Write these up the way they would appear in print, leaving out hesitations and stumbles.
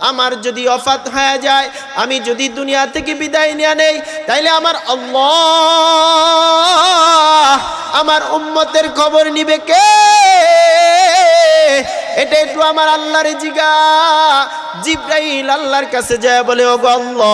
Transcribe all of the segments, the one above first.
আমার যদি ওফাত হয়ে যায়, আমি যদি দুনিয়া থেকে বিদায় নিয়ে নেই, তাইলে আমার আল্লাহ আমার উম্মতের খবর নিবে কে? এটা একটু আমার আল্লাহর জিগা। জিবরাইল আল্লাহর কাছে যায় বলে, ও গো আল্লাহ,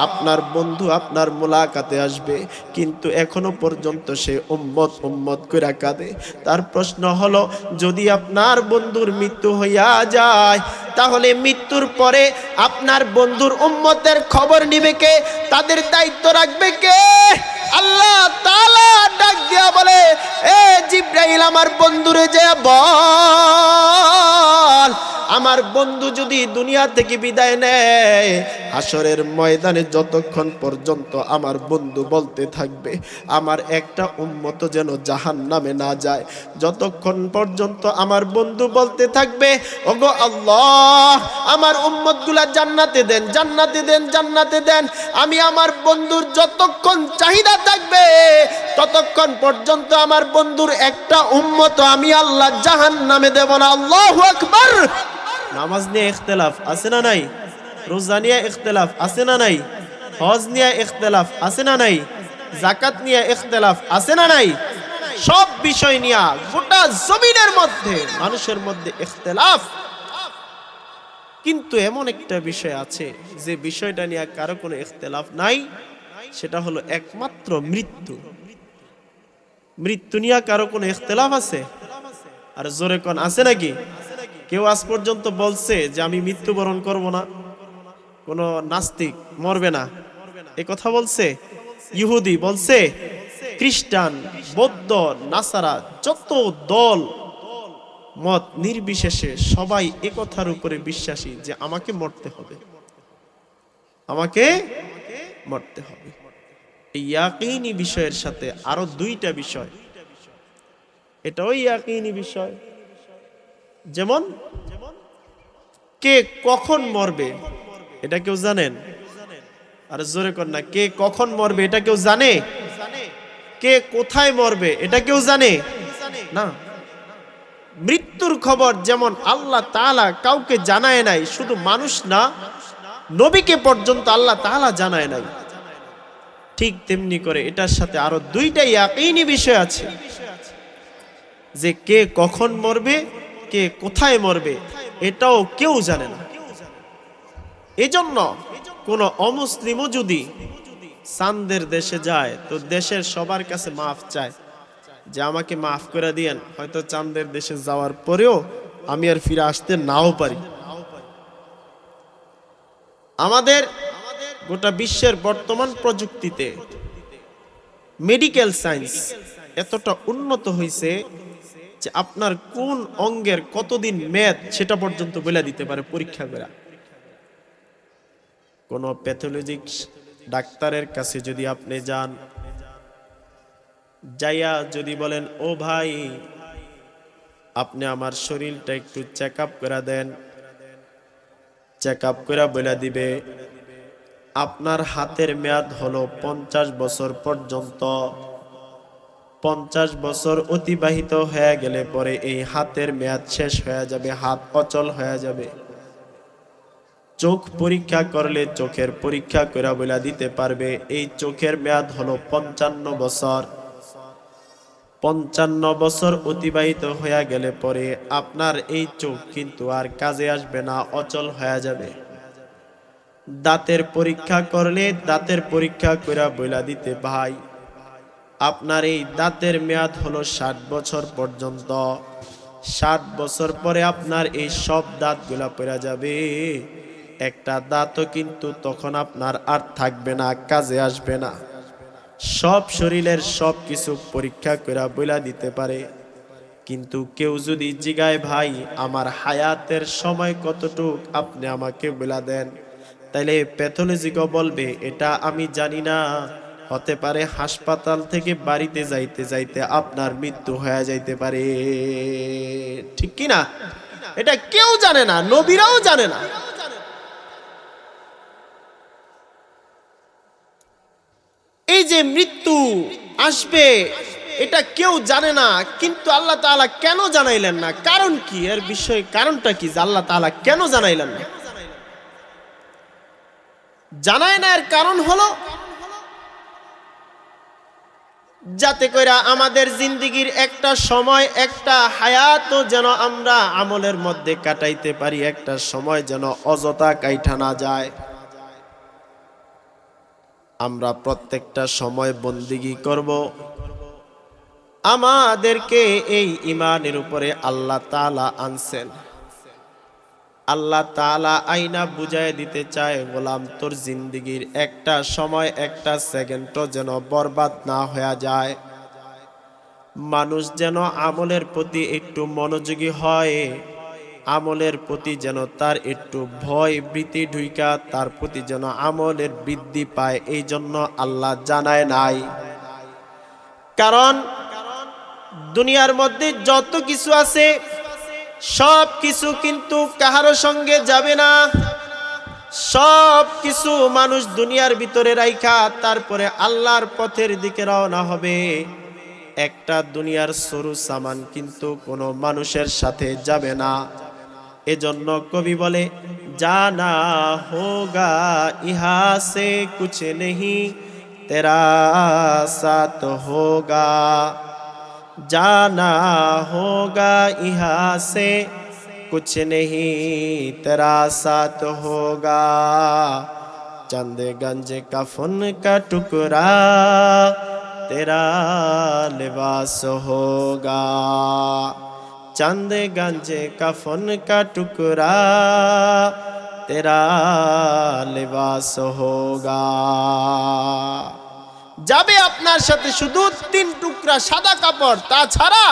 আপনার বন্ধু আপনার মুলাকাতে আসবে, কিন্তু এখনো পর্যন্ত সে উম্মত উম্মত করে কাঁদে। তার প্রশ্ন হলো, যদি আপনার বন্ধুর মৃত্যু হইয়া যায়, তাহলে মৃত্যুর পরে আপনার বন্ধুর উম্মতের খবর নিবে কে? তাদের দায়িত্ব রাখবে কে? আল্লাহ তাআলা ডাক দিয়া বলে, এ জিবরাইল, আমার বন্ধুরে যে বল, আমার বন্ধু যদি দুনিয়া থেকে বিদায় নেয়, হাসরের ময়দানে যতক্ষণ পর্যন্ত আমার বন্ধু বলতে থাকবে আমার একটা উম্মত যেন জাহান্নামে না যায়, যতক্ষণ পর্যন্ত আমার বন্ধু বলতে থাকবে, ওগো আল্লাহ আমার উম্মতগুলা জান্নাতে দেন, জান্নাতে দেন, জান্নাতে দেন, আমি আমার বন্ধুর যতক্ষণ চাহিদা থাকবে ততক্ষণ পর্যন্ত আমার বন্ধুর একটা উম্মত আমি আল্লাহ জাহান্নামে দেব না। আল্লাহু আকবার। নামাজ নিয়ে ইখতিলাফ আছে না নাই? রোজা নিয়ে ইখতিলাফ আছে না নাই? হজ নিয়ে ইখতিলাফ আছে না নাই? যাকাত নিয়ে ইখতিলাফ আছে না নাই? সব বিষয় নিয়ে গোটা জমিনের মধ্যে মানুষের মধ্যে ইখতিলাফ, কিন্তু এমন একটা বিষয় আছে যে বিষয়টা নিয়ে কারো কোনো ইখতিলাফ নাই, সেটা হলো একমাত্র মৃত্যু। মৃত্যু নিয়ে কারো কোনো ইখতিলাফ আছে? আর জোরে কোন আছে নাকি? কেউ আজ পর্যন্ত বলছে যে আমি মৃত্যুবরণ করব না? কোন নাস্তিক মরবে না এ কথা বলছে? ইহুদি বলছে? খ্রিস্টান, বৌদ্ধ, নাসারা, যত দল মত নির্বিশেষে সবাই এ কথার উপরে বিশ্বাসী যে আমাকে মরতে হবে, আমাকে মরতে হবে। এই ইয়াকিনী বিষয়ের সাথে আরো দুইটা বিষয়, এটাও ইয়াকিনী বিষয়। যেমন কে কখন মরবে এটা কেউ জানেন? আর জোরে কর না, কে কখন মরবে এটা কেউ জানে? কে কোথায় মরবে এটা কেউ জানে না। মৃত্যুর খবর যেমন আল্লাহ তাআলা কাউকে জানায় নাই, শুধু মানুষ না, নবীকে পর্যন্ত আল্লাহ তাআলা জানায় নাই, ঠিক তেমনি করে এটার সাথে আরো দুইটা ইয়াকিনী বিষয় আছে, যে কে কখন মরবে, কে কোথায় মরবে এটাও কেউ জানে না। এজন্য কোন অমুসলিমও যদি চাঁদের দেশে যায় তো দেশের সবার কাছে মাফ চায় যে আমাকে মাফ করে দিয়েন, হয়তো চাঁদের দেশে যাওয়ার পরেও আমি আর ফিরে আসতে নাও পারি। আমাদের গোটা বিশ্বের বর্তমান প্রযুক্তিতে মেডিকেল সায়েন্স এতটা উন্নত হয়েছে যে আপনার কোন অঙ্গের কতদিন মেয়াদ সেটা পর্যন্ত বলে দিতে পারে পরীক্ষা করে। কোন প্যাথোলজিক ডাক্তারের কাছে যদি আপনি যান, যাইয়া যদি বলেন, ও ভাই আপনি আমার শরীরটা একটু চেক আপ করে দেন, চেক আপ করে বলে দিবে আপনার হাতের মেয়াদ হলো 50 বছর পর্যন্ত। 50 বছর অতিবাহিত হয়ে গেলে পরে এই হাতের মেয়াদ শেষ হয়ে যাবে, হাত অচল হয়ে যাবে। চোখ পরীক্ষা করলে চোখের পরীক্ষা করে বলে দিতে পারবে এই চোখের মেয়াদ হলো 55 বছর। 55 বছর অতিবাহিত হয়ে গেলে পরে আপনার এই চোখ কিন্তু আর কাজে আসবে না, অচল হয়ে যাবে। দাঁতের পরীক্ষা করলে দাঁতের পরীক্ষা করে বলে দিতে ভাই আপনার এই দাঁতের মেয়াদ হলো 60 বছর পর্যন্ত। 60 বছর পরে আপনার এই সব দাঁতগুলা পড়ে যাবে, একটা দাঁতও কিন্তু তখন আপনার আর থাকবে না, কাজে আসবে না। সব শরীরের সব কিছু পরীক্ষা করে বলে দিতে পারে, কিন্তু কেউ যদি জিগায় ভাই আমার হায়াতের সময় কতটুক আপনি আমাকে বলে দেন, তাইলে প্যাথোলজিকও বলবে এটা আমি জানি না, হতে পারে হাসপাতাল থেকে বাড়িতে যাইতে যাইতে আপনার মৃত্যু হয়ে যাইতে পারে। ঠিক কি না? এটা কেউ জানে না, নবীরাও জানে না। এই যে মৃত্যু আসবে এটা কেউ জানে না, কিন্তু আল্লাহ তাআলা কেন জানাইলেন না? কারণ কি? এর বিষয়ে কারণটা কি যে আল্লাহ তাআলা কেন জানাইলেন না? জানায় না, এর কারণ হলো যাতে কইরা আমাদের জিন্দেগির একটা সময়, একটা হায়াত যেন আমরা আমলের মধ্যে কাটাইতে পারি, একটা সময় যেন অযথা কাইঠা না যায়। আমরা প্রত্যেকটা সময় বন্দিগি করব। আমাদেরকে এই ঈমানের উপরে আল্লাহ তাআলা আনছেন। আল্লাহ তাআলা আইনা বুঝায় দিতে চায়, গোলাম তোর জিন্দেগির একটা সময়, একটা সেকেন্ডও যেন বরবাদ না হয়ে যায়। মানুষ যেন আমলের প্রতি একটু মনোযোগী হয়, আমলের প্রতি যেন তার একটু ভয় ভীতি ঢুইকা তার প্রতি যেন আমলের বৃদ্ধি পায়। এই জন্য আল্লাহ জানায় নাই। কারণ দুনিয়ার মধ্যে যত কিছু আছে সব কিছু কিন্তু কাহারো সঙ্গে যাবে না। সব কিছু মানুষ দুনিয়ার ভিতরে রাইখা তারপরে আল্লাহর পথের দিকে রওনা হবে। একটা দুনিয়ার সরু সামান কিন্তু কোনো মানুষের সাথে যাবে না। এজন্য কবি বলে, জানা হোগা ইহা সে কুছ নেহি তেরা সাথ হোগা, जाना होगा यहाँ से कुछ नहीं तेरा साथ होगा, चंदगंज कफन का टुकड़ा तेरा लिबास होगा, चंदगंज कफन का टुकड़ा तेरा लिबास होगा। যাবে আপনার সাথে শুধু 3 টুকরা সাদা কাপড়, তাছাড়া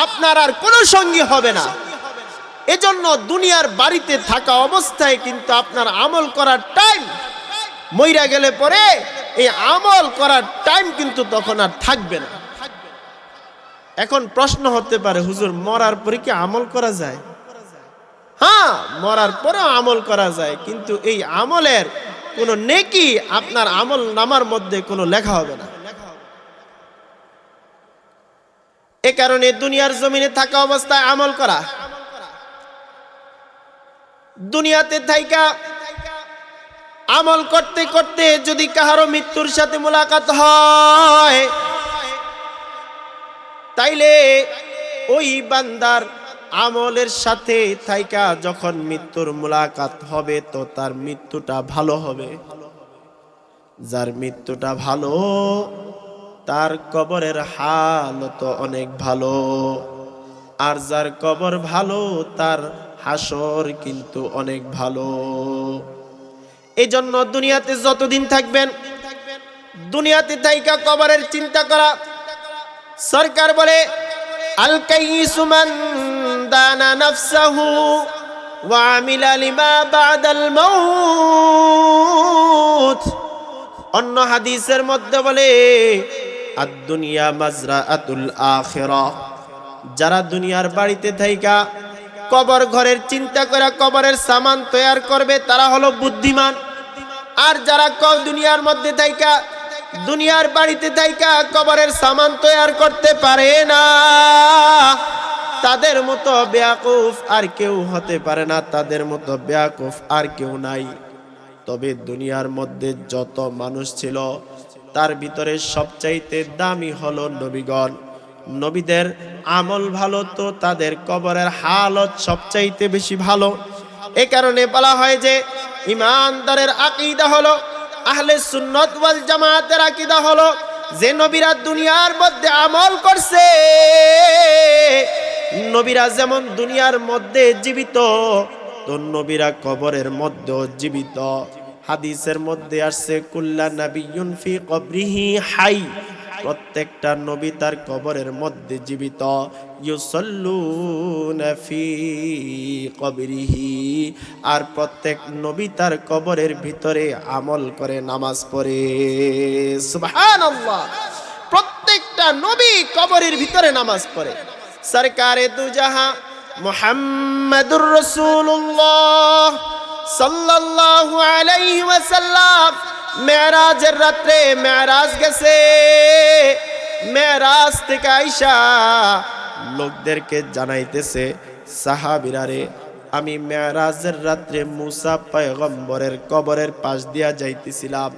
আপনার আর কোনো সঙ্গী হবে না। এজন্য দুনিয়ার বাড়িতে থাকা অবস্থায় কিন্তু আপনার আমল করার টাইম, মইরা গেলে পরে এই আমল করার টাইম কিন্তু তখন আর থাকবে না। এখন প্রশ্ন হতে পারে, হুজুর মরার পরে কি আমল করা যায়? হ্যাঁ, মরার পরেও আমল করা যায়, কিন্তু এই আমলের কোনো নেকি আপনার আমল নামার মধ্যে কোনো লেখা হবে না। এ কারণে দুনিয়ার জমিনে থাকা অবস্থায় আমল করা, দুনিয়াতে থাইকা আমল করতে করতে যদি কাহারো মৃত্যুর সাথে মুলাকাত হয়, তাইলে ওই বান্দার আমলের সাথে থাইকা যখন মৃত্যুর মুলাকাত হবে তো তার মৃত্যুটা ভালো হবে। যার মৃত্যুটা ভালো তার কবরের হালত অনেক ভালো, আর যার কবর ভালো তার হাসর কিন্তু অনেক ভালো। এই জন্য দুনিয়াতে যতদিন থাকবেন, দুনিয়াতে থাইকা কবরের চিন্তা করা। সরকার বলে, আল কাইয়িসু মান দানা নাফসাহু ওয়া আমিলা লিমা বাদাল মাউত। অন্য হাদিসের মধ্যে বলে, আদ-দুনিয়া মাজরাআতুল আখিরাহ। যারা দুনিয়ার বাড়িতে থাইকা কবর ঘরের চিন্তা করে কবরের সামান তৈরি করবে তারা হলো বুদ্ধিমান। আর যারা দুনিয়ার মধ্যে থাইকা, দুনিয়ার বাড়িতে থাইকা কবরের সামান তৈরি করতে পারে না, তাদের মতো বেয়াকুফ আর কেউ হতে পারে না, তাদের মতো বেয়াকুফ আর কেউ নাই। তবে দুনিয়ার মধ্যে যত মানুষ ছিল তার ভিতরে সবচাইতে দামি হলো নবীগণ। নবীদের আমল ভালো তো তাদের কবরের হালত সবচাইতে বেশি ভালো। এ কারণে বলা হয় যে ঈমানদারের আকীদা হলো, আহলে সুন্নাত ওয়াল জামাতের আকীদা হলো যে নবীরা দুনিয়ার মধ্যে আমল করছে, নবীরা যেমন দুনিয়ার মধ্যে জীবিত, তো নবীরা কবরের মধ্যেও জীবিত। হাদিসের মধ্যে আসছে, কুল্লা নাবিয়্যুন ফি কবরিহি হাই। প্রত্যেকটা নবী তার কবরের মধ্যে জীবিত। ইউসাল্লুনা ফি কবরিহি, আর প্রত্যেক নবী তার কবরের ভিতরে আমল করে, নামাজ পড়ে। সুবহানাল্লাহ, প্রত্যেকটা নবী কবরের ভিতরে নামাজ পড়ে। সরকারে দু জাহাঁ মুহাম্মাদুর রাসূলুল্লাহ সাল্লাল্লাহু আলাইহি ওয়াসাল্লাম মেরাজের রাত্রে মেরাজ গেছে। মেরাজ থেকে আইসা লোকদেরকে জানাইতেছে, সাহাবীরা রে, আমি মেরাজের রাত্রে মুসা পয়গম্বরের কবরের পাশ দিয়া যাইতেছিলাম।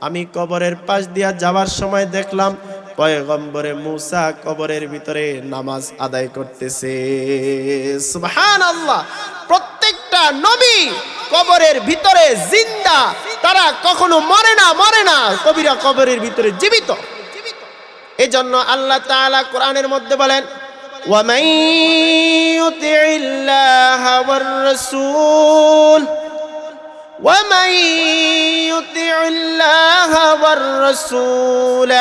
আমি কবরের পাশ দিয়া যাওয়ার সময় দেখলাম পয়গম্বরে মুসা কবরের ভিতরে নামাজ আদায় করতেছে। সুবহানাল্লাহ। প্রত্যেকটা নবী কবরের ভিতরে জিন্দা, তারা কখনো মরে না, কবিরা কবরের ভিতরে জীবিত। এজন্য আল্লাহ তাআলা কোরআনের মধ্যে বলেন, وَمَن يُطِعِ اللَّهَ وَالرَّسُولَ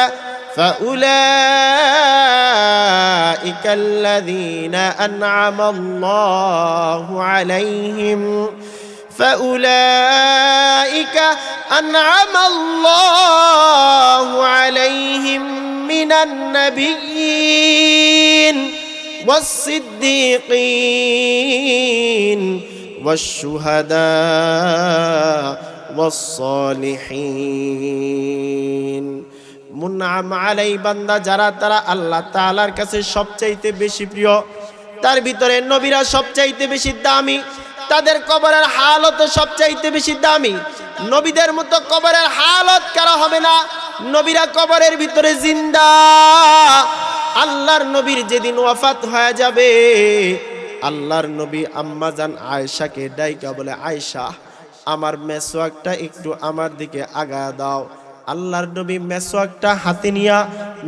فَأُولَئِكَ الَّذِينَ أَنْعَمَ اللَّهُ عَلَيْهِمْ مِنَ النَّبِيِّينَ والصديقين والشهداء والصالحين। মুনআম আলাই বান্দা যারা, তারা আল্লাহ তাআলার কাছে সবচাইতে বেশি প্রিয়, তার ভিতরে নবীরা সবচাইতে বেশি দামি, তাদের কবরের হালত সবচাইতে বেশি দামি। নবীদের মতো কবরের হালত কারো হবে না, নবীরা কবরের ভিতরে জিন্দা। আল্লাহর নবীর যেদিন ওয়াফাত হয়ে যাবে, আল্লাহর নবী আম্মা জান আয়েশাকে ডাইকা বলে, আয়েশা, আমার মেসওয়াকটা একটু আমার দিকে আগায় দাও। আল্লাহর নবী মেসওয়াকটা হাতে নিয়া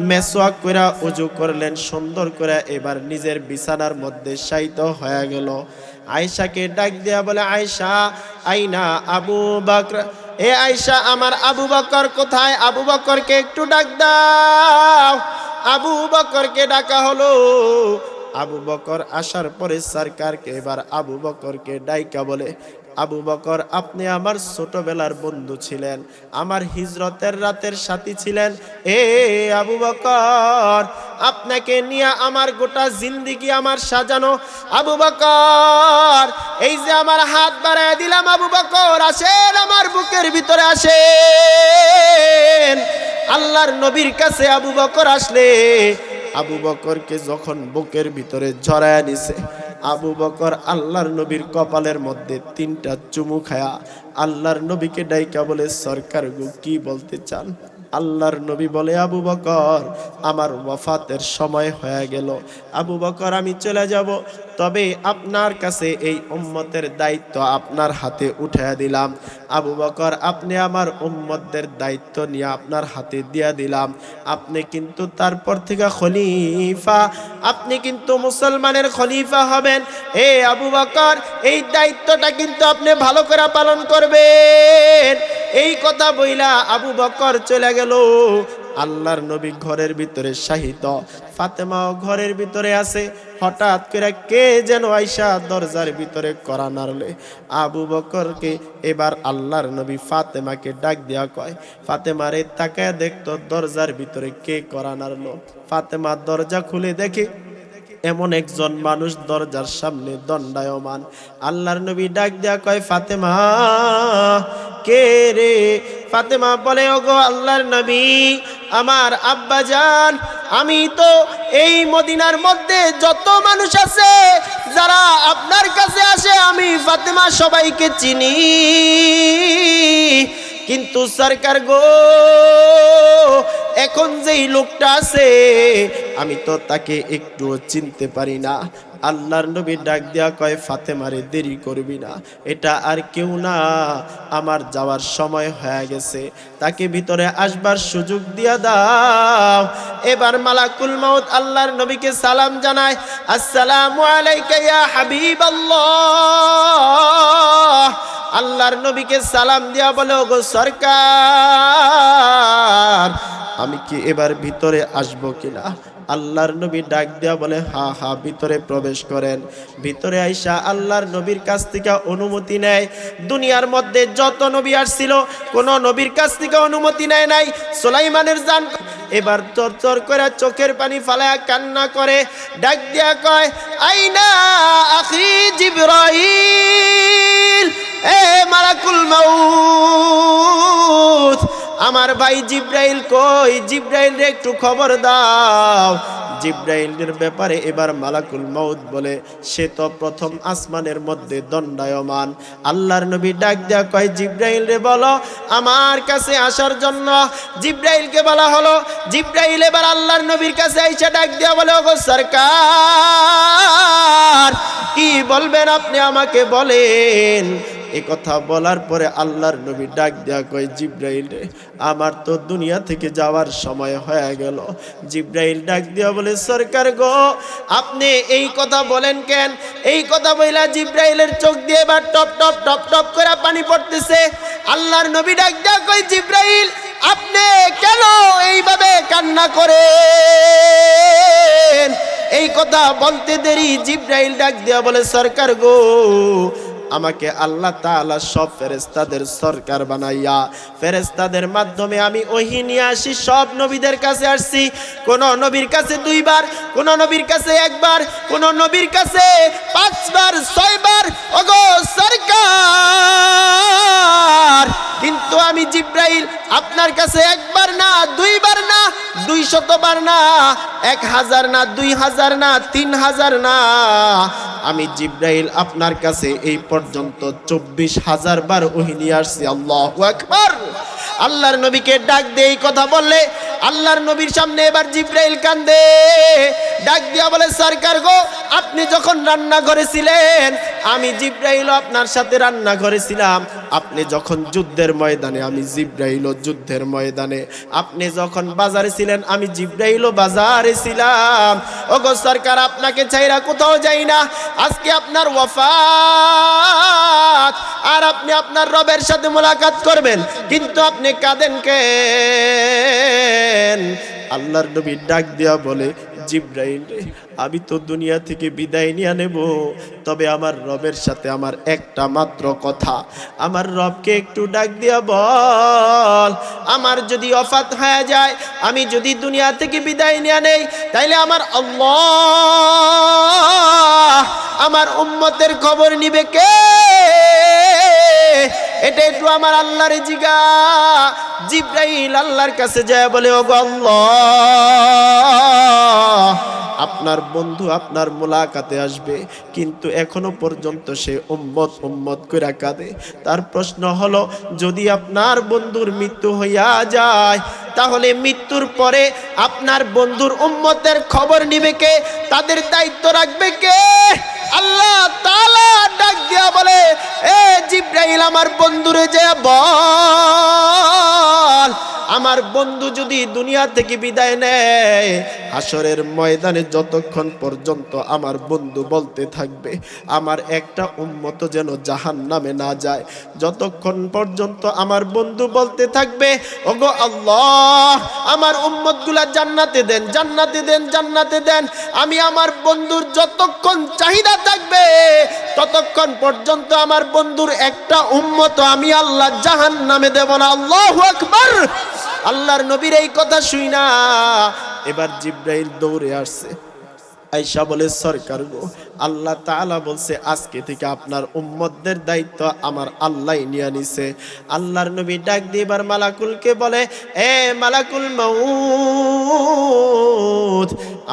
মেসওয়াক কইরা ওযু করলেন সুন্দর করে, এবার নিজের বিছানার মধ্যে শায়িত হয়ে গেল। আয়েশাকে ডাক দেয়া বলে, আয়েশা আইনা আবু বকর, এ আয়েশা আমার আবু বকর কোথায়? আবু বকরকে একটু ডাক দাও। আবু বকরকে ডাকা হলো। আবু বকর আসার পরে সরকারকে এবার আবু বকরকে ডাইকা বলে, আবু বকর, আপনি আমার ছোটবেলার বন্ধু ছিলেন, আমার হিজরতের রাতের সাথী ছিলেন। এ আবু বকর, আপনাকে নিয়ে আমার গোটা জিন্দেগি আমার সাজানো। আবু বকর, এই যে আমার হাত বাড়ায় দিলাম, আবু বকর আসেন, আমার বুকের ভিতরে আসেন। আল্লাহর নবীর কাছে আবু বকর আসলে আবু বকরকে যখন বুকের ভিতরে জড়ায় নিছে, আবু বকর আল্লাহর নবীর কপালের মধ্যে 3টা চুমু খায়া আল্লাহর নবীকে ডাইকা বলে, সরকার গো কি বলতে চান? আল্লাহর নবী বলে, আবু বকর, আমার ওয়াফাতের সময় হয়ে গেল। আবু বকর, আমি চলে যাব, তবে আপনার কাছে এই উম্মতের দায়িত্ব আপনার হাতে উঠাইয়া দিলাম। আবু বকর, আপনি আমার উম্মতদের দায়িত্ব নিয়ে আপনার হাতে দিয়া দিলাম। আপনি কিন্তু তারপর থেকে খলিফা, আপনি কিন্তু মুসলমানের খলিফা হবেন। এ আবু বকর, এই দায়িত্বটা কিন্তু আপনি ভালো করে পালন করবেন। এই কথা বইলা আবু বকর চলে গেল। আল্লাহর নবী ঘরের ভিতরে শাহিত, ফাতেমাও ঘরের ভিতরে আছে। হঠাৎ করে কে যেন আইসা দরজার ভিতরে কড়া নাড়লে। আবু বকরকে এবার আল্লাহর নবী ফাতেমাকে ডাক দিয়া কয়, ফাতেমারে তাকায় দেখতো দরজার ভিতরে কে কড়া নাড়লো। ফাতেমা দরজা খুলে দেখে এমন একজন মানুষ দরজার সামনে দণ্ডায়মান। আল্লাহর নবী ডাক দিয়া কয়, ফাতেমা কে রে? ফাতেমা বলে, ওগো আল্লাহর নবী, আমার আব্বা জান, আমি তো এই মদিনার মধ্যে যত মানুষ আছে যারা আপনার কাছে আসে, আমি ফাতেমা সবাইকে চিনি, কিন্তু সরকার গো, এখন যেই লোকটা আছে আমি তো তাকে একটুও চিনতে পারি না। আল্লাহর নবী ডাক দিয়া কয়, ফাতেমারে দেরি করবি না, এটা আর কেউ না, আমার যাওয়ার সময় হয়ে গেছে, তাকে ভিতরে আসবার সুযোগ দিয়া দাও। এবার মালাকুল মাউত আল্লাহর নবীকে সালাম জানায়, আসসালামু আলাইকা ইয়া হাবিবাল্লাহ। আল্লাহর নবীকে সালাম দিয়া বলে, ওগো সরকার, আমি কি এবার ভিতরে আসবো কিনা? আল্লাহর নবী ডাক দেয়া বলে, হা হা, ভিতরে প্রবেশ করেন। ভিতরে আইসা আল্লাহর নবীর কাছ থেকে অনুমতি নেয়। দুনিয়ার মধ্যে যত নবী আসছিল কোন নবীর কাছ থেকে অনুমতি নেয় নাই। সুলাইমানের জান এবার চরচর করে চোখের পানি ফালায়া কান্না করে, ডাক দিয়া কয়, আইনা আখি জিবরাইল, এ মালাকুল মাউত, আমার ভাই জিব্রাইল কই, জিব্রাইল রে একটু খবর দাও। জিব্রাইলের ব্যাপারে এবার মালাকুল মউত বলে, সে তো প্রথম আসমানের মধ্যে দণ্ডায়মান। আল্লাহর নবী ডাক দেয়া কয়, জিব্রাইল রে বলো আমার কাছে আসার জন্য। জিব্রাইলকে বলা হলো। জিব্রাইল এবার আল্লাহর নবীর কাছে আইসা ডাক দেয়া বলে, ওগো সরকার কি বলবেন আপনি আমাকে বলেন। এই কথা বলার পরে আল্লাহর নবী ডাক দেয়া কয়, জিব্রাইল রে আমার তো দুনিয়া থেকে যাওয়ার সময় হয়ে গেল। জিব্রাইল ডাক দেয়া বলে, সরকার গো আপনি এই কথা বলেন কেন? এই কথা বইলা জিব্রাইলের চোখ দিয়ে এবার টপ টপ টপ টপ করে পানি পড়তেছে। আল্লাহর নবী ডাক দেয়া কয়, জিব্রাইল আপনি কেন এইভাবে কান্না করেন? এই কথা বলতে দেরি জিব্রাইল ডাক দেয়া বলে, সরকার গো আমাকে আল্লাহ তাআলা সব ফেরেশতাদের সরকার বানাইয়া ফেরেশতাদের মাধ্যমে আমি ওহী নিয়ে আসি। সব নবীদের কাছে আসছি, কোন নবীর কাছে 2 বার, কোন নবীর কাছে 1 বার, কোন নবীর কাছে 5 বার 6 বার। ওগো সরকার কিন্তু আমি জিব্রাইল আপনার কাছে 1 বার না 2 বার না 200 বার না 1000 না 2000 না 3000 না, আমি জিব্রাইল আপনার কাছে এই পর্যন্ত 24000 বার ওহী নিয়ে আসছি। আল্লাহু আকবার। আল্লাহর নবীকে ডাক দিয়ে এই কথা বললে আল্লাহর নবীর সামনে এবার জিব্রাইল কান্দে, ডাক দিয়া বলে, সরকার গো আপনি যখন রান্না করেছিলেন আমি জিব্রাইল আপনার সাথে রান্না করেছিলাম। আপনি যখন যুদ্ধের ময়দানে আমি জিব্রাইল যুদ্ধের ময়দানে, আপনি যখন বাজারে ছিলেন আমি জিব্রাইল বাজারে ছিলাম। ওগো সরকার আপনাকে ছাইরা কোথাও যাই না। আজকে আপনার ওয়াফাত আর আপনি আপনার রবের সাথে মোলাকাত করবেন, কিন্তু আপনি কাঁদেন কেন? আল্লাহর নবী ডাক দিয়া বলে, জিব্রাইল আমি তো দুনিয়া থেকে বিদায় নিয়ে নেব, তবে আমার রবের সাথে আমার একটা মাত্র কথা, আমার রবকে একটু ডাক দিয়া বল, আমার যদি ওয়াফাত হয়ে যায়, আমি যদি দুনিয়া থেকে বিদায় নিয়ে নেই, তাইলে আমার আল্লাহ আমার উম্মতের খবর নিবে কে? এটা একটু আমার আল্লাহর জিগা। জিব্রাইল আল্লাহর কাছে যায় বলে, ওগো আল্লাহ আপনার বন্ধু আপনার মোলাকাতে আসবে, কিন্তু এখনো পর্যন্ত সে উম্মত কইরা কাঁদে। তার প্রশ্ন হলো, যদি আপনার বন্ধুর মৃত্যু হইয়া যায় তাহলে মৃত্যুর পরে আপনার বন্ধুর উম্মতের খবর নিবে কে? তাদের দায়িত্ব রাখবে কে? আল্লাহ তাআলা ডাক দিয়া বলে, এ জিব্রাইল আমার বন্ধুরে যে বল, আমার বন্ধু যদি দুনিয়া থেকে বিদায় নেয়, হাসরের ময়দানে যতক্ষণ পর্যন্ত আমার বন্ধু বলতে থাকবে আমার একটা উম্মত যেন জাহান্নামে না যায়, যতক্ষণ পর্যন্ত আমার বন্ধু বলতে থাকবে, ওগো আল্লাহ আমার উম্মতগুলা জান্নাতে দেন, জান্নাতে দেন, জান্নাতে দেন, আমি আমার বন্ধুর যতক্ষণ চাহিদা থাকবে ততক্ষণ পর্যন্ত আমার বন্ধুর একটা উম্মত আমি আল্লাহ জাহান্নামে দেব না। আল্লাহু আকবার। আল্লাহর নবীর এই কথা শুইনা এবার জিব্রাইল দৌড়ে আসছে, আয়েশা বলে, সরকার গো আল্লাহ তাআলা বলছে আজকে থেকে আপনার উম্মতদের দায়িত্ব আমার আল্লাহ নিয়ে নিছে। আল্লাহর নবী ডাক দিয়ে এবার মালাকুলকে বলে, এ মালাকুল মউত,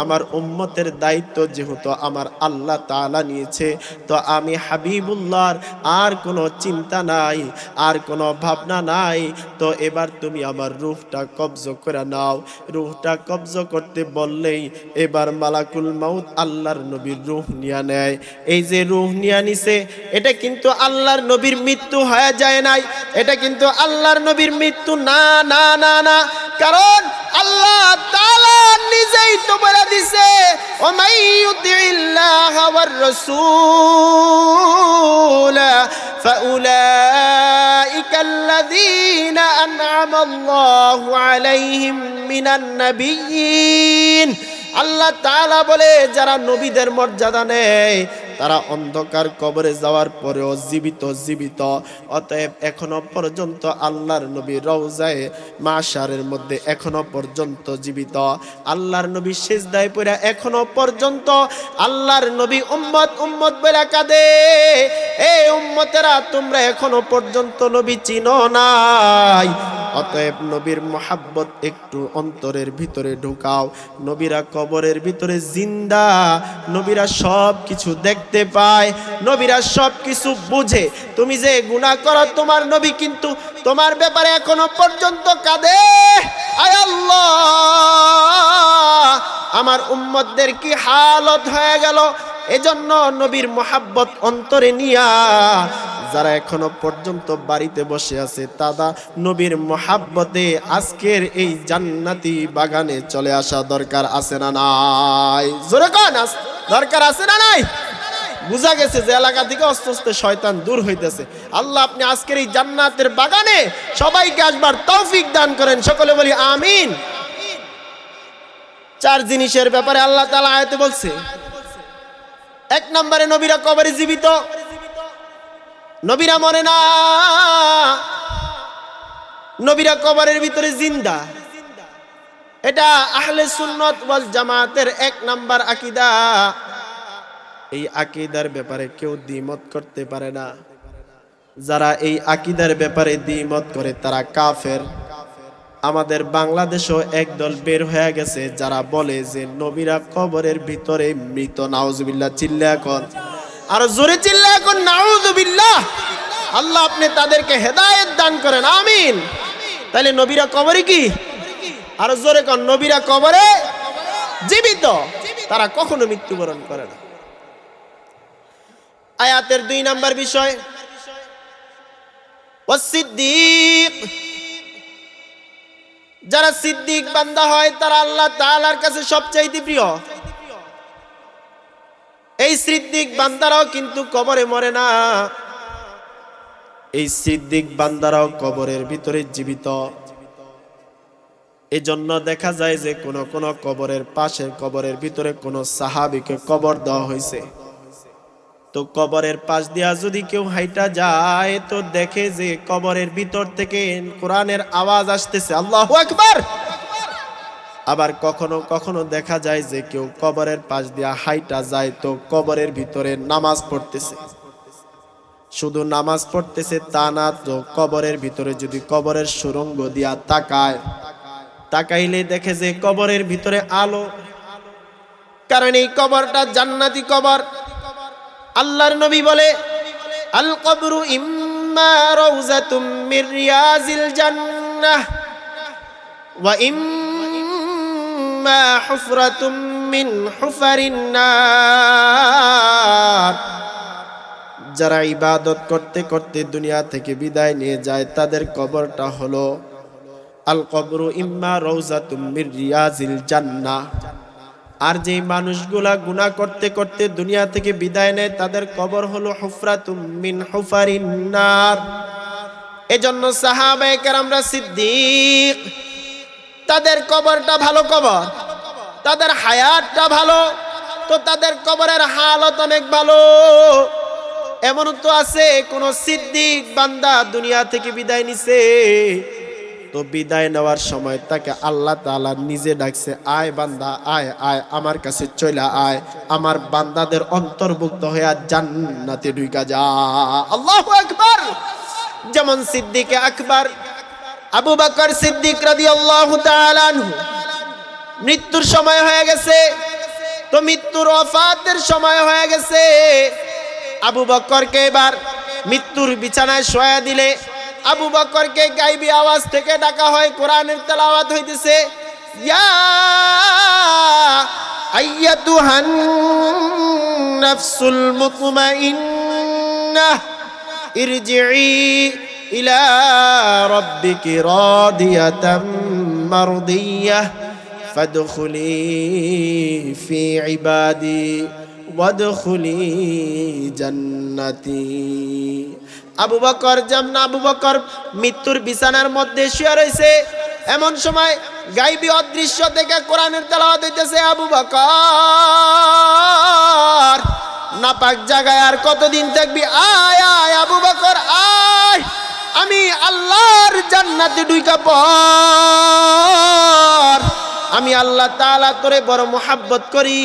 আমার উম্মতের দায়িত্ব যেহেতু আমার আল্লাহ তাআলা নিয়েছে, তো আমি হাবিবুল্লাহর আর কোনো চিন্তা নাই, আর কোনো ভাবনা নাই, তো এবার তুমি আমার রূহটা কবজ করে নাও। রূহটা কবজ করতে বললেই এবার মালাকুল মউত আল্লাহর নবীর রূহ নিয়ে নেয়। এই যে রূহ নিয়ে নিছে, এটা কিন্তু আল্লাহর নবীর মৃত্যু হয়ে যায় নাই, এটা কিন্তু আল্লাহর নবীর মৃত্যু না না না না, কারণ আল্লাহ তাআলা নিজেই তো বলে দিছে, ও মাই ইউতিল্লাহ ওয়ার রাসূল ফাউলাইকাল্লাযীনা আন'আমাল্লাহু আলাইহিম মিনান নাবিয়্যিন। আল্লাহ তাআলা বলে, যারা নবীদের মর্যাদা নেয় তারা অন্ধকার কবরে যাওয়ার পরেও জীবিত। অতএব এখনো পর্যন্ত আল্লাহর নবী রওজায়ে মাশারের মধ্যে এখনো পর্যন্ত জীবিত। আল্লাহর নবী সিজদায় পড়ে এখনো পর্যন্ত আল্লাহর নবী উম্মত বলে কাঁদে, এই উম্মতেরা তোমরা এখনো পর্যন্ত নবী চিনো নাই, অতএব নবীর মোহাব্বত একটু অন্তরের ভিতরে ঢুকাও। নবীরা কবরের ভিতরে জিন্দা, নবীরা সব কিছু দেখতে পায়, নবীরা সব কিছু বুঝে। তুমি যে গুনাহ করো, তোমার নবী কিন্তু তোমার ব্যাপারে এখনো পর্যন্ত কাঁদে, আয় আল্লাহ আমার উম্মতদের কি হালত হয়ে গেল। এজন্য নবীর মোহাব্বত অন্তরে নিয়া যারা এখনো পর্যন্ত বাড়িতে বসে আছে, তারা নবীর মোহাব্বতে আজকের এই জান্নাতি বাগানে চলে আসা দরকার আছে না নাই? জোরে কোন দরকার আছে না নাই? বুঝা গেছে যে এলাকা থেকে আস্তে আস্তে শয়তান দূর হইতেছে। আল্লাহ আপনি আজকের এই জান্নাতের বাগানে সবাইকে আসবার তৌফিক দান করেন, সকলে বলি আমিন। চার জিনিসের ব্যাপারে আল্লাহ তাআলা আয়াতে বলছে। এক নম্বরে নবীরা কবরে জীবিত, নবীরা মরে না, নবীরা কবরের ভিতরে জিন্দা। এটা আহলে সুন্নাত ওয়াল জামাতের এক নাম্বার আকীদা। এই আকীদার ব্যাপারে কেউ দ্বিমত করতে পারে না। যারা এই আকীদার ব্যাপারে দ্বিমত করে তারা কাফের। আমাদের বাংলাদেশও একদল বের হয়ে গেছে যারা বলে যে নবীরা কবরের ভিতরে মৃত। নাউজুবিল্লাহ, চিল্লা কর, আর জোরে চিল্লা কর নাউজুবিল্লাহ। আল্লাহ আপনি তাদেরকে হেদায়েত দান করেন, আমিন। তাহলে নবীরা কবরে কি? আর জোরে কর, নবীরা কবরে জীবিত, তারা কখনো মৃত্যুবরণ করে না। আয়াতের 2 নাম্বার বিষয়, ওয়াসিদ্দিক, যারা সিদ্দিক বান্দা হয় তারা আল্লাহ তাআলার কাছে সবচাইতে প্রিয়। এই সিদ্দিক বান্দারাও কিন্তু কবরে মরে না, এই সিদ্দিক বান্দারাও কবরের ভিতরে জীবিত। এজন্য দেখা যায় যে কোন কোন কবরের পাশে, কবরের ভিতরে কোন সাহাবীকে কবর দেওয়া হয়েছে, তো কবরের পাশ দিয়া যদি কেউ হাইটা যায় তো দেখে যে কবরের ভিতর থেকে কোরআনের আওয়াজ আসতেছে, আল্লাহু আকবার। আবার কখনো কখনো দেখা যায় যে কেউ কবরের পাশ দিয়া হাইটা যায় তো কবরের ভিতরে নামাজ পড়তেছে। শুধু নামাজ পড়তেছে তা না, তো কবরের ভিতরে যদি কবরের সুরঙ্গ দিয়া তাকাইলে দেখে যে কবরের ভিতরে আলো, কারণ এই কবরটা জান্নাতি কবর। আল্লাহর নবী বলে, আল কবরু ইম্মা রাউযাতুম মির রিয়াজিল জান্নাহ ওয়া ইম্মা হুফরাতুম মিন হুফারিন নার। যারা ইবাদত করতে করতে দুনিয়া থেকে বিদায় নিয়ে যায় তাদের কবরটা হলো আল কবরু ইম্মা রাউযাতুম মির রিয়াজিল জান্নাহ। আর যে মানুষগুলা গুনাহ করতে করতে দুনিয়া থেকে বিদায় নেয় তাদের কবর হলো হুফরাতুম মিন হুফারিন নার। এজন্য সাহাবায়ে কেরামরা সিদ্দিক, তাদের কবরটা ভালো কবর, তাদের হায়াতটা ভালো, তো তাদের কবরের হালত অনেক ভালো। এমন তো আছে কোন সিদ্দিক বান্দা দুনিয়া থেকে বিদায় নিছে, তো বিদায় নেওয়ার সময় তাকে আল্লাহ তাআলা নিজে ডাকছে, আয় বান্দা আয় আয় আমার কাছে চলে আয়, আমার বান্দাদের অন্তর্ভুক্ত হয়ে জান্নাতে ঢুকা যা। আল্লাহু আকবার। যেমন সিদ্দিক আকবর আবু বকর সিদ্দিক রাদিয়াল্লাহু তাআলা আনহু, মৃত্যুর সময় হয়ে গেছে, তো মৃত্যুর ওয়াফাতের সময় হয়ে গেছে। আবু বকরকে এবার মৃত্যুর বিছানায় শোয়া দিলে আবু বকরকে গায়বী আওয়াজ থেকে ডাকা হয়, কোরআনের তেলাওয়াত হইতেছে, ইয়া আইয়াতুহান নাফসুল মুতমাইন্নাহ ইরজিই ইলা রাব্বিকি রাদিয়াতাম মারদিয়াহ ফাদখুলি ফি ইবাদি ওয়াদখুলি জান্নাতি। আবু বকর আবু বকর মৃত্যুর বিছানার মধ্যে শুয়ে রয়েছে, এমন সময় গায়বী অদৃশ্য থেকে কোরআনের তেলাওয়াত হইতেছে, আবু বকর নাপাক জায়গায় আর কতদিন থাকবি, আয় আয় আবু বকর আয়, আমি আল্লাহর জান্নাতে ঢুকা পড়, আমি আল্লাহ তাআলা তোরে বড় মোহাব্বত করি,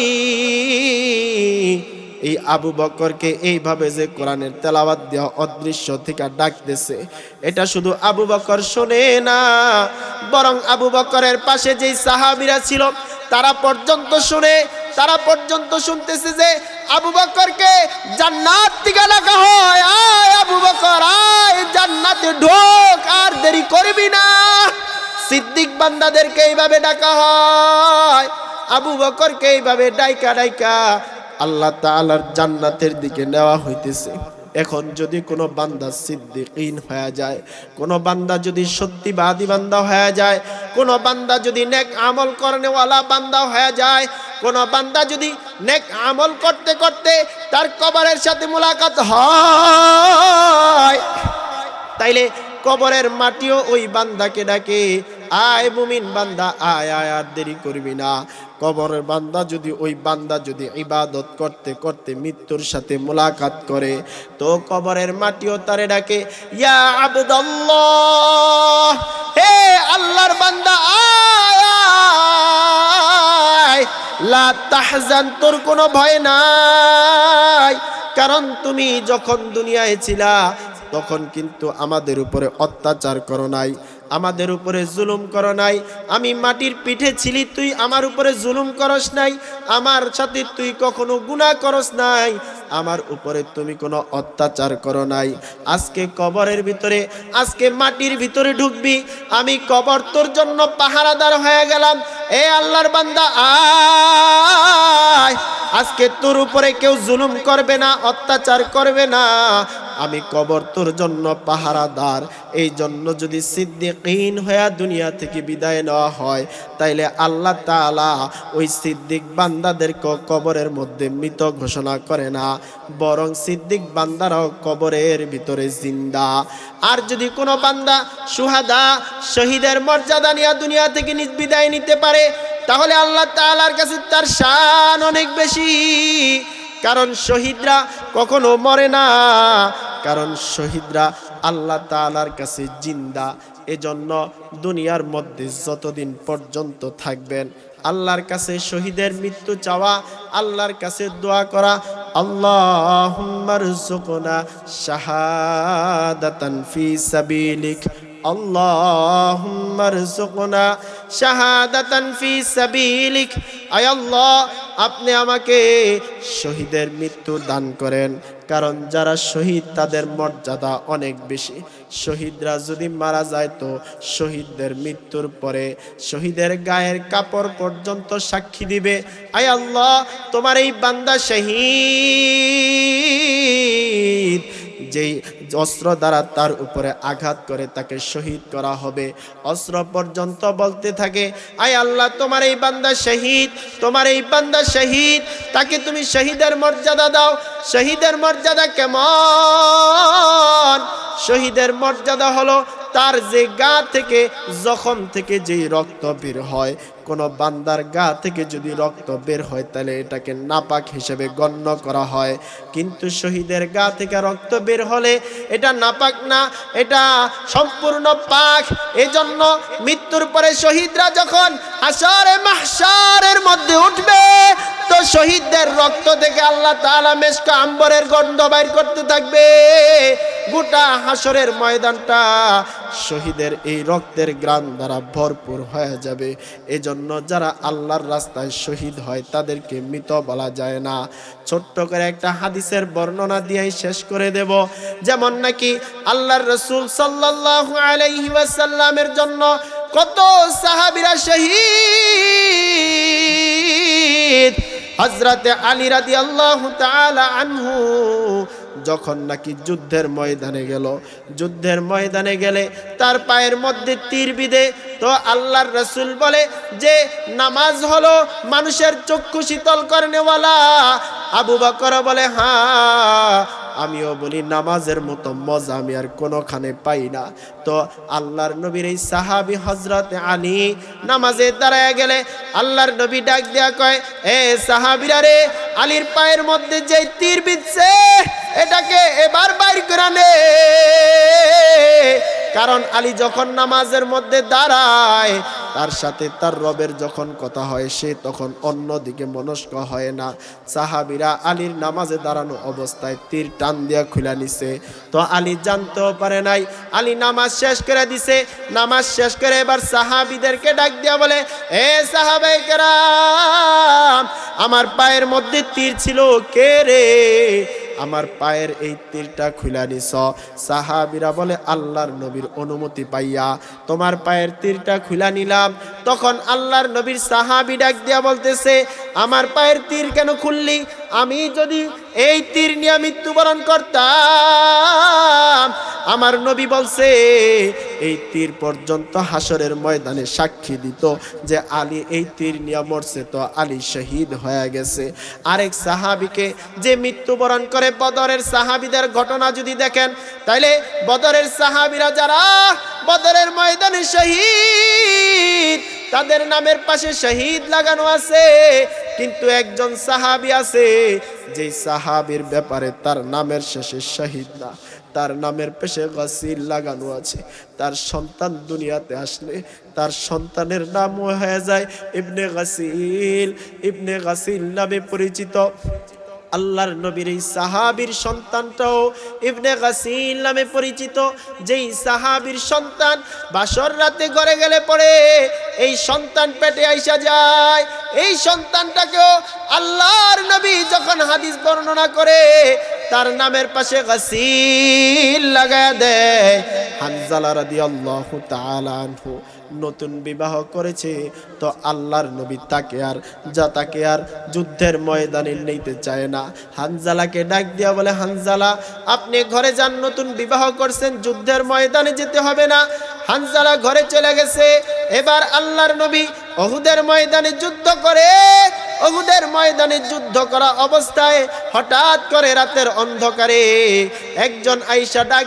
এই আবু বকরকে এইভাবে যে কোরআনের তেলাওয়াত দেওয়া অদৃশ্য থেকে ডাকতেছে, এটা শুধু আবু বকর শোনে না, বরং আবু বকরের পাশে যেই সাহাবীরা ছিল তারা পর্যন্ত শুনে, তারা পর্যন্ত শুনতেছে যে আবু বকরকে জান্নাত থেকে ডাকা হয়, আয় আবু বকর আয় জান্নাতে ঢোক, আর দেরি করবি না। সিদ্দিক বান্দাদেরকে এইভাবে ডাকা হয়, আবু বকরকে এইভাবে ডাইকা ডাইকা আল্লাহ তাআলার জান্নাতের দিকে নেওয়া হইতেছে। এখন যদি কোনো বান্দা সিদ্দিকিন হয়ে যায়, কোনো বান্দা যদি সত্যিবাদী বান্দা হয়ে যায়, কোনো বান্দা যদি নেক আমল করেনেওয়ালা বান্দা হয়ে যায়, কোনো বান্দা যদি নেক আমল করতে করতে তার কবরের সাথে মুলাকাত হয়, তাইলে কবরের মাটিও ওই বান্দাকে ডাকে, আয় মুমিন বান্দা আয় আয়, আর দেরি করবি না। কবরের বান্দা যদি, ওই বান্দা যদি ইবাদত করতে করতে মৃত্যুর সাথে মুলাকাত করে, তো কবরের মাটিও তারে ডাকে, ইয়া আবদাল্লাহ, হে আল্লাহর বান্দা আয় আয়, লা তাহজান, তোর কোনো ভয় নাই, কারণ তুমি যখন দুনিয়ায় ছিলা তখন কিন্তু আমাদের উপরে অত্যাচার করো নাই, আমাদের উপরে জুলুম করো নাই। আমি মাটির পিঠে ছিলি, তুই আমার উপরে জুলুম করস নাই, আমার সাথে তুই কখনো গুনাহ করস নাই, আমার উপরে তুমি কোনো অত্যাচার করো নাই। আজকে কবরের ভিতরে, আজকে মাটির ভিতরে ঢুকবি, আমি কবর তোর জন্য পাহারাদার হয়ে গেলাম। এ আল্লাহর বান্দা আয়, আজকে তোর উপরে কেউ জুলুম করবে না, অত্যাচার করবে না, আমি কবর তোর জন্য পাহারাদার। এই জন্য যদি সিদ্দিকিন হয়ে দুনিয়া থেকে বিদায় নেওয়া হয়, তাইলে আল্লাহ তাআলা ওই সিদ্দিক বান্দাদেরকে কবরের মধ্যে মৃত ঘোষণা করে না, বরং সিদ্দিক বান্দারাও কবরের ভিতরে জিন্দা। আর যদি কোনো বান্দা শুহাদা, শহীদের মর্যাদা নিয়ে দুনিয়া থেকে নিজ বিদায় নিতে পারে, তাহলে আল্লাহ তাআলার কাছে তার শান অনেক বেশি। কারণ শহীদরা কখনো মরে না, কারণ শহীদরা আল্লাহ তাআলার কাছে জিন্দা। এজন্য দুনিয়ার মধ্যে যতদিন পর্যন্ত থাকবেন, আল্লাহর কাছে শহীদের মৃত্যু চাওয়া, আল্লাহর কাছে দোয়া করা, আল্লাহুম্মা রযুকনা শাহাদাতান ফি সাবিলিক, আল্লাহুম্মা রযুকনা শাহাদাতান ফি সাবিলিক। আয় আল্লাহ, আপনি আমাকে শহীদের মৃত্যু দান করেন, কারণ যারা শহীদ তাদের মর্যাদা অনেক বেশি। শহীদরা যদি মারা যায় তো শহীদদের মৃত্যুর পরে শহীদের গায়ের কাপড় পর্যন্ত সাক্ষী দিবে, আয় আল্লাহ তোমার এই বান্দা শহীদ, যেই অস্ত্র দ্বারা তার উপরে আঘাত করে তাকে শহীদ করা হবে, অস্ত্র পর্যন্ত বলতে থাকে, আয় আল্লাহ তোমার এই বান্দা শহীদ, তোমার এই বান্দা শহীদ, তাকে তুমি শহীদের মর্যাদা দাও। শহীদের মর্যাদা কেমন? শহীদের মর্যাদা হলো তার যে গা থেকে, জখম থেকে যেই রক্ত বের হয়, কোনো বান্দার গা থেকে যদি রক্ত বের হয় তাহলে এটাকে নাপাক হিসেবে গণ্য করা হয়, কিন্তু শহীদের গা থেকে রক্ত বের হলে এটা নাপাক না, এটা সম্পূর্ণ পাক। এজন্য মৃত্যুর পরে শহীদরা যখন হাশরে মাহশারের মধ্যে উঠবে, তো শহীদদের রক্ত থেকে আল্লাহ তাআলা মেশক আম্বরের গন্ধ বাইর করতে থাকবে। গোটা হাশরের ময়দানটা শহীদের এই রক্তের গ্রান দ্বারা ভরপুর হয়ে যাবে। এজন্য যারা আল্লাহর রাস্তায় শহীদ হয় তাদেরকে মৃত বলা যায় না। ছোট্ট করে একটা হাদিসের বর্ণনা দিয়েই শেষ করে দেব। যেমন নাকি আল্লাহর রাসূল সাল্লাল্লাহু আলাইহি ওয়াসাল্লামের জন্য কত সাহাবীরা শহীদ। হযরতে আলী রাদিয়াল্লাহু তাআলা আনহু যখন নাকি যুদ্ধের ময়দানে গেল, যুদ্ধের ময়দানে গেলে তার পায়ের মধ্যে তীর বিঁধে, তো আল্লাহর রাসূল বলে যে নামাজ হলো মানুষের চক্ষু শীতল করেনেওয়ালা। আবু বকর বলে হ্যাঁ, আমিও বলি নামাজের মতো মজা আমি আর কোনোখানে পাই না। তো আল্লাহর নবীর এই সাহাবী হযরতে আলী নামাজে দাঁড়ায় গেলে আল্লাহর নবী ডাক দেয়া কয়, এ সাহাবীরা রে, আলীর পায়ের মধ্যে যে তীর বিঁধছে এটাকে এবার বাইর করে নে। কারণ আলী যখন নামাজের মধ্যে দাঁড়ায় তার সাথে তার রবের যখন কথা হয় সে তখন অন্যদিকে মনস্ক হয় না। সাহাবীরা আলীর নামাজে দাঁড়ানো অবস্থায় তীর টান দিয়া খুলে নিছে, তো আলী জানতেও পারে নাই। আলী নামাজ শেষ করে দিছে, নামাজ শেষ করে এবার সাহাবীদেরকে ডাক দিয়া বলে, এ সাহাবায়ে কেরাম, আমার পায়ের মধ্যে তীর ছিল, কে রে আমার পায়ের এই তীরটা খুলে নিছ? সাহাবীরা বলে, আল্লাহর নবীর অনুমতি পাইয়া তোমার পায়ের তীরটা খুলে নিলাম। তখন আল্লাহর নবীর সাহাবী ডাক দিয়া বলতেছে, আমার পায়ের তীর কেন খুললি? আমি যদি এই তীর নিয়ে মৃত্যুবরণ করতাম, আমার নবী বলছে এই তীর পর্যন্ত হাসরের ময়দানে সাক্ষী দিত যে আলী এই তীর নিয়ে মরছে, তো আলী শহীদ হয়ে গেছে। আরেক সাহাবীকে যে মৃত্যুবরণ করে, বদরের সাহাবীদের ঘটনা যদি দেখেন, তাইলে বদরের সাহাবীরা যারা বদরের ময়দানে শহীদ, তাদের নামের পাশে শহীদ লাগানো আছে, কিন্তু একজন সাহাবী আছে যে সাহাবীর ব্যাপারে তার নামের শেষে শহীদ না, তার নামের পেশে গাসিল লাগানো আছে। তার সন্তান দুনিয়াতে আসলে তার সন্তানের নাম হয়ে যায় ইবনে গাসিল। ইবনে গাসিল নামে পরিচিত। আল্লাহর নবীর এই সাহাবীর সন্তানটাও ইবনে গাসিল নামে পরিচিত। যেই সাহাবীর সন্তান বাসর রাতে ঘরে গেলে পড়ে এই সন্তান পেটে আইসা যায়, এই সন্তানটাকেও আল্লাহর নবী যখন হাদিস বর্ণনা করে তার নামের পাশে গাসিল লাগায়া দেয়। হানজালা রাদিয়াল্লাহু তাআলা আনহু নতুন বিবাহ করেছে, তো আল্লাহর নবী তাকে আর যুদ্ধের ময়দানে নিতে চায় না। হানজালাকে ডাক দিয়া বলে, হানজালা আপনি ঘরে যান, নতুন বিবাহ করছেন, যুদ্ধের ময়দানে যেতে হবে না। হানজালা ঘরে চলে গেছে। এবার আল্লাহর নবী উহুদের ময়দানে যুদ্ধ করে, উহুদের ময়দানে যুদ্ধ করা অবস্থায় হঠাৎ করে রাতের অন্ধকারে একজন আয়েশা ডাক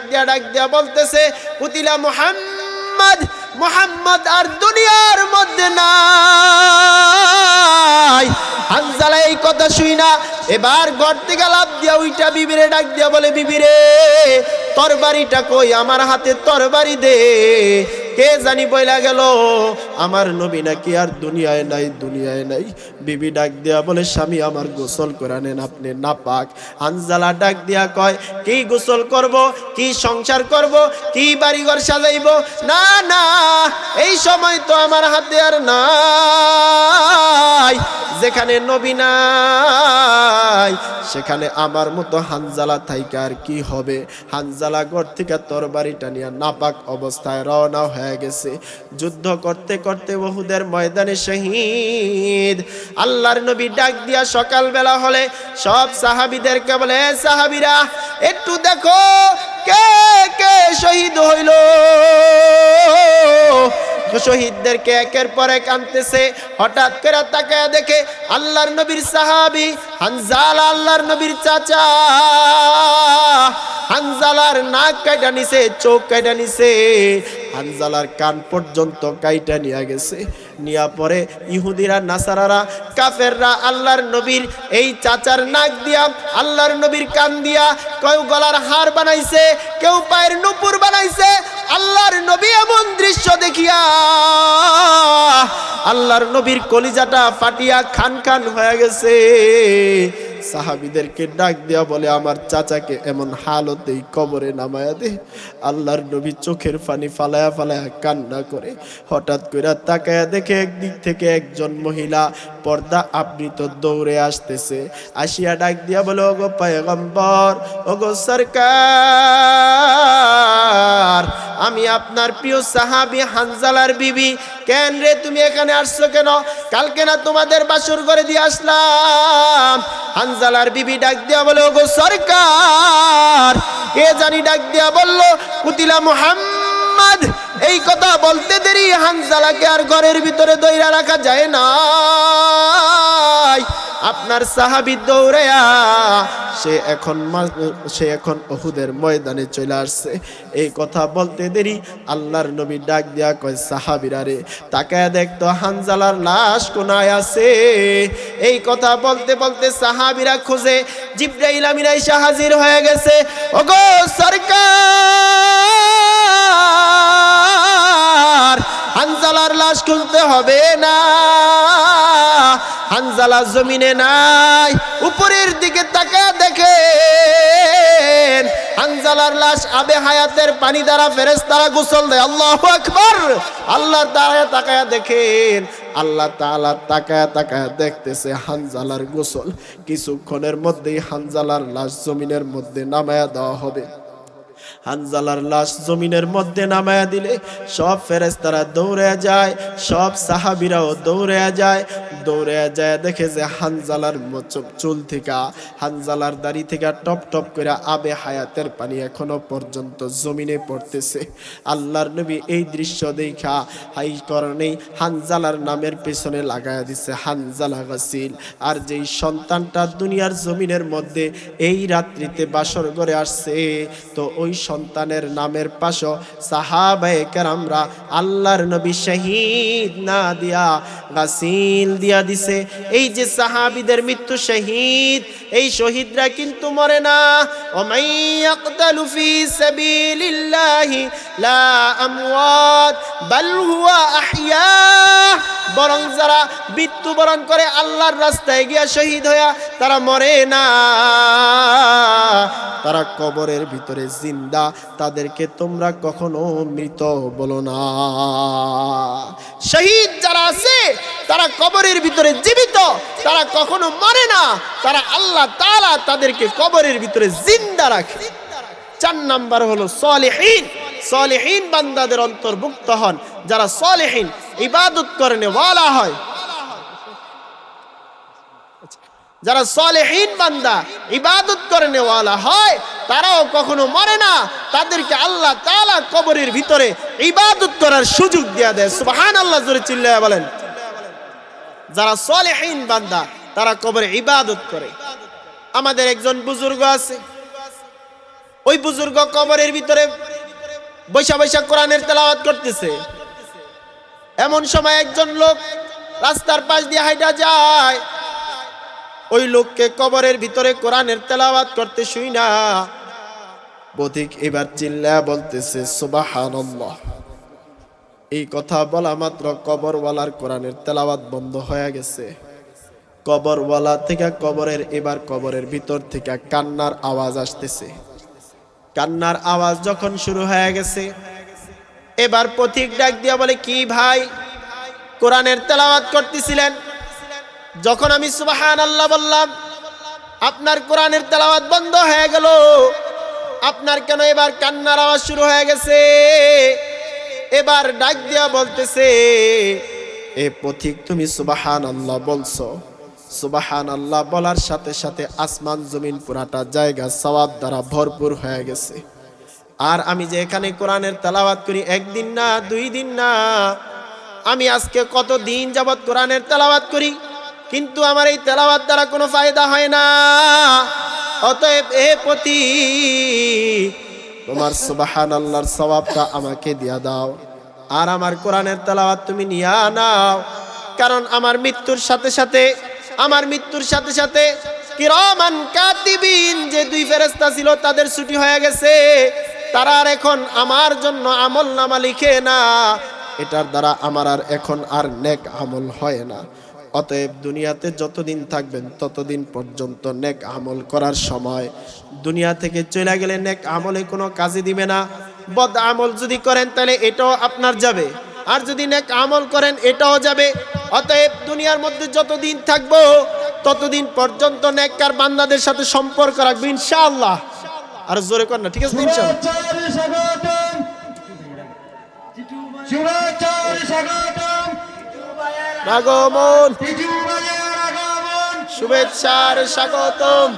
দিয়া বলতেছে, কুতিলা মুহাম্মদ, মুহাম্মদ আর দুনিয়ার মধ্যে নাই। হানজালা এই কথা শুই না এবার ঘর থেকে লাফ দিয়া উইটা বিবিরে ডাক দিয়া বলে, বিবিরে তরবারিটা কই, আমার হাতে তরবারি দে। কে জানি বইলা গেল আমার নবী নাকি আর দুনিয়ায় নাই। বিবি ডাক দিয়া বলে, স্বামী আমার গোসল করে নেন, আপনি নাপাক। হানজালা ডাক দিয়া কয়, কি গোসল করব, কি সংসার করব, কি বাড়িঘর সাজাইব? না না, এই সময় তো আমার হাতে আর নাই। যেখানে নবী নাই সেখানে আমার মতো হানজালা থাইকা আর কি হবে? হানজালা ঘর থেকে তরবারিটা নিয়ে নাপাক অবস্থায় রওনা হয়ে গেছে। যুদ্ধ করতে করতে উহুদের ময়দানে শহীদ। আল্লাহর নবী ডাক দিয়া সকালবেলা হলে সব সাহাবীদেরকে বলে, সাহাবীরা একটু দেখো কে কে শহীদ হইল। শহীদদেরকে একের পর এক আনতেছে। হঠাৎ করে তাকায় দেখে আল্লাহর নবীর সাহাবী হানজালা, আল্লাহর নবীর চাচা। হানজালার নাক কাইটা নিছে, চোখ কাইটা নিছে, হানজালার কান পর্যন্ত কাইটা নিয়ে গেছে। নিয়া পরে ইহুদিরা, নাসারারা, কাফেররা আল্লাহর নবীর এই চাচার নাক দিয়া, আল্লাহর নবীর কান দিয়া কেউ গলার হার বানাইছে, কেউ পায়ের নুপুর বানাইছে। আল্লাহর নবী এমন দৃশ্য দেখিয়া আল্লাহর নবীর কলিজাটা ফাটিয়া খান খান হয়ে গেছে। সাহাবীদেরকে ডাক দিয়া বলে, আমার চাচাকে এমন হালতেই কবরে নামায়া দে। আল্লাহর নবী চোখের পানি ফালায়া ফালায়া কান্না করে হঠাৎ করে তাকায়া দেখে একদিক থেকে একজন মহিলা পর্দা আবৃত দৌড়ে আসতেছে। আসিয়া ডাক দিয়া বলে, ওগো পয়গম্বর, ওগো সরকার, আমি আপনার প্রিয় সাহাবী হানজালার বিবি। কেন রে তুমি এখানে আসছো কেন? কালকে না তোমাদের বাসর ঘরে দিয়ে আসলাম। হানজালার বিবি ডাক দিয়া বলে, ওগো সরকার, কে জানি ডাক দিয়া বলল কুতিলা মুহাম্মদ। এই কথা বলতে দেরি হানজালাকে আর ঘরের ভিতরে দইরা রাখা যায় না। আপনার সাহাবী দৌড়ায়া সে এখন উহুদের ময়দানে চলে আসছে। এই কথা বলতে দেরি আল্লাহর নবী ডাক দিয়া কয়, সাহাবীরা রে তাকায় দেখতো হানজালার লাশ কোনায় আছে। এই কথা বলতে বলতে সাহাবীরা খুঁজে জিবরাইল আমিন আইসা হাজির হয়ে গেছে। ওগো সরকার, হানজালার লাশ খুঁজতে হবে না। হানজালা জমিনে নাই, উপরের দিকে তাকায় দেখেন হানজালার লাশ আবে হায়াতের পানি দ্বারা ফেরেশতারা গোসল দেয়। আল্লাহু আকবার। আল্লাহ তাআলা তাকায় দেখেন, আল্লাহ তাআলা তাকায় তাকায় দেখতেছে হানজালার গোসল। কিছুক্ষণের মধ্যেই হানজালার লাশ জমিনের মধ্যে নামায়া দেওয়া হবে। হানজালার লাশ জমিনের মধ্যে নামায়া দিলে সব ফেরেশতারা দৌড়ে যায়, সব সাহাবীরাও দৌড়ে যায়। দৌড়ে যায় দেখে যে হানজালার চুল থেকে, হানজালার দাড়ি থেকে টপ টপ করে আবে হায়াতের পানি এখনো পর্যন্ত জমিনে পড়তেছে। আল্লাহর নবী এই দৃশ্য দেখা হাই করণেই হানজালার নামের পেছনে লাগায়া দিছে হানজালা গাসিল। আর যেই সন্তানটা দুনিয়ার জমিনের মধ্যে এই রাত্রিতে বাসর করে আসছে, তো ওই সন্তানের নামের পাশে সাহাবায়ে কেরামরা আল্লাহর নবী শহীদ না দিয়া গাসিল দিয়া দিছে। এই যে সাহাবীদের মৃত্যু শহীদ, এই শহীদরা কিন্তু মরে না। ওমাই ইয়াকতালু ফি সাবিলিল্লাহি লা আমওয়াত বাল হুয়া আহইয়া, বরং যারা মৃত্যুবরণ করে আল্লাহর রাস্তায় গিয়া শহীদ হইয়া তারা মরে না, তারা কবরের ভিতরে জিন্দা। তাদেরকে তোমরা কখনো মৃত বলো না। শহীদ যারা আছে তারা কবরের ভিতরে জীবিত, তারা কখনো মরে না, তারা আল্লাহ তাআলা তাদেরকে কবরের ভিতরে জিন্দা রাখে। 4 নাম্বার হলো সালেহীন। সালেহীন বান্দাদের অন্তর্ভুক্ত হন যারা সালেহীন, ইবাদত করেন ওয়ালা হয়। যারা সালেহীন বান্দা ইবাদত করেন ওয়ালা হয়, তারাও কখনো মরে না, তাদেরকে আল্লাহ তাআলা কবরের ভিতরে ইবাদত করার সুযোগ দেয়া দেয়। সুবহানাল্লাহ, জোরে চিল্লায়া বলেন। যারা সালেহীন বান্দা তারা কবরে ইবাদত করে। আমাদের একজন বুজুর্গ আছে, ওই বুজুর্গ কবরের ভিতরে বৈশা বৈশা কোরআনের তেলাওয়াত করতেছে। এমন সময় একজন লোক রাস্তার পাশ দিয়ে হাইটা যায়, ওই লোককে কবরের ভিতরে কোরআনের তেলাওয়াত করতে শুই না পথিক এবার চিল্লায়া বলতেছে সুবহানাল্লাহ। এই কথা বলা মাত্র কবরওয়ালার কোরআনের তেলাওয়াত বন্ধ হয়ে গেছে। কবরওয়ালা থেকে কবরের এবার কবরের ভিতর থেকে কান্নার আওয়াজ আসতেছে। কান্নার আওয়াজ যখন শুরু হয়ে গেছে, এবার পথিক ডাক দিয়া বলে, কি ভাই, কোরআনের তেলাওয়াত করতেছিলেন, যখন আমি সুবহানাল্লাহ বললাম আপনার কোরআনের তেলাওয়াত বন্ধ হয়ে গেল, আপনার কেন এবার কান্নার আওয়াজ শুরু হয়ে গেছে? এবার ডাক দিয়া বলতেছে, এ পথিক তুমি সুবহানাল্লাহ বলছো, সুবহানাল্লাহ বলার সাথে সাথে আসমান জমিন পুরাটা জায়গা সওয়াব দ্বারা ভরপুর হয়ে গেছে। আর আমি যে এখানে কোরআনের তেলাওয়াত করি, একদিন না 2 দিন না, আমি আজকে কত দিন যাবত কোরআনের তেলাওয়াত করি, কিন্তু আমার এই তেলাওয়াত দ্বারা কোনো ফায়দা হয় না। অতএব এ পথিক তোমার সুবহানাল্লাহর সওয়াবটা আমাকে দিয়া দাও, আর আমার কোরআনের তেলাওয়াত তুমি নিয়া নাও। কারণ আমার মৃত্যুর সাথে সাথে কিরামান কাতিবিন যে 2 ফেরেশতা ছিল তাদের ছুটি হয়ে গেছে, তারা আর এখন আমার জন্য আমলনামা লিখে না, এটার দ্বারা আমার আর এখন আর নেক আমল হয় না। অতএব দুনিয়াতে যতদিন থাকবেন ততদিন পর্যন্ত নেক আমল করার সময়, দুনিয়া থেকে চলে গেলে নেক আমলে কোনো কাজে দিবে না। বদ আমল যদি করেন তাহলে এটাও আপনার যাবে, আর যদি নেক আমল করেন এটাও যাবে। অতএব দুনিয়ার মধ্যে যতদিন থাকবো ততদিন পর্যন্ত নেককার বান্দাদের সাথে সম্পর্ক রাখবো ইনশাআল্লাহ। আর জোরে কর না, ঠিক আছে ইনশাআল্লাহ। আগমন শুভেচ্ছার স্বাগতম।